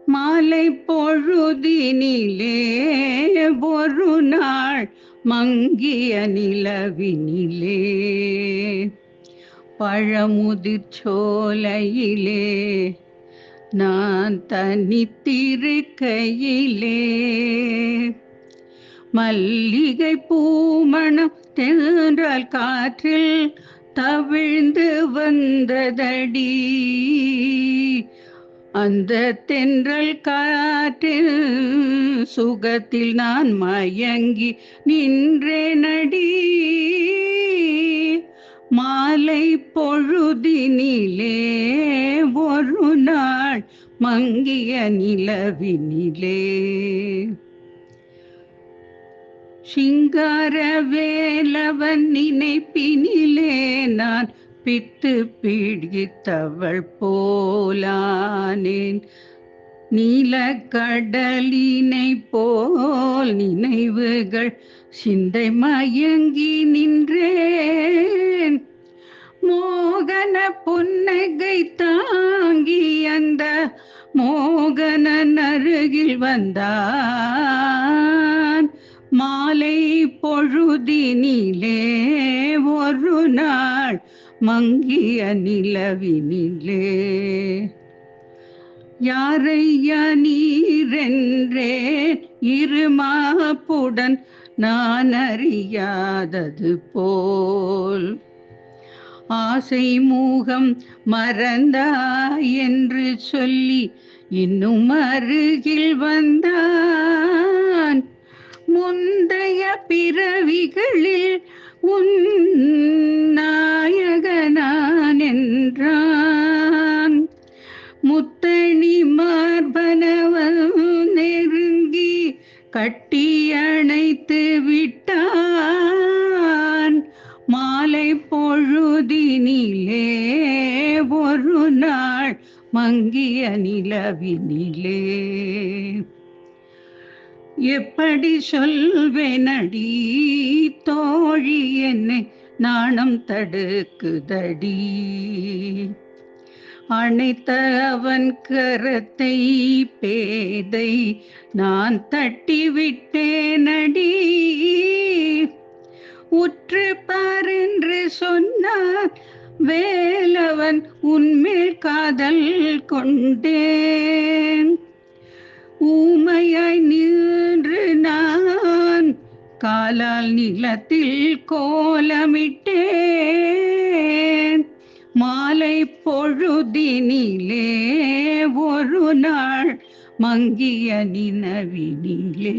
மாலை பொழுதினிலே ஒரு நாள் மங்கிய நிலவினிலே பழமுதிர் சோலையிலே நான் தனித்திருக்கையிலே மல்லிகை பூமணம் தென்றல் காற்றில் தவிழ்ந்து வந்ததடி. அந்த தென்றல் காற்றில் சுகத்தில் நான் மயங்கி நின்றேனடி. மாலை பொழுதினிலே ஒரு நாள் மங்கிய நிலவினிலே சிங்கார வேலவன் நினைப்பினிலே நான் பித்து பிடித்தவள் போலானேன். நீலக்கடலினை போல் நினைவுகள் சிந்தை மயங்கி நின்றேன். மோகன புன்னகை தாங்கி அந்த மோகனன் அருகில் வந்தான். மாலை பொழுதினிலே ஒரு நாள் மங்கிய நிலவினிலே யாரையா நீரென்றேன் இருமாப்புடன் நான் அறியாதது போல். ஆசை மூகம் மறந்தாய் என்று சொல்லி இன்னும் அருகில் வந்தான். முந்தைய பிறவிகளில் உன் நாயகனான் என்றான். முத்தணி மார்பனவன் நெருங்கி கட்டி அணைத்து விட்டான். மாலை பொழுதினிலே ஒரு நாள் மங்கிய நிலவினிலே எப்படி சொல்வேனடி தோழி என்னை நாணம் தடுக்குதடி. அணைத்த அவன் கரத்தை பேதை நான் தட்டிவிட்டேனடி. உற்று பாரென்று சொன்னான் வேலவன் உன்மேல் காதல் கொண்டேன். ஊமையாய் நின்று நான் காலால் நிலத்தில் கோலமிட்டேன். மாலை பொழுதினிலே ஒரு நாள் மங்கிய நினவினிலே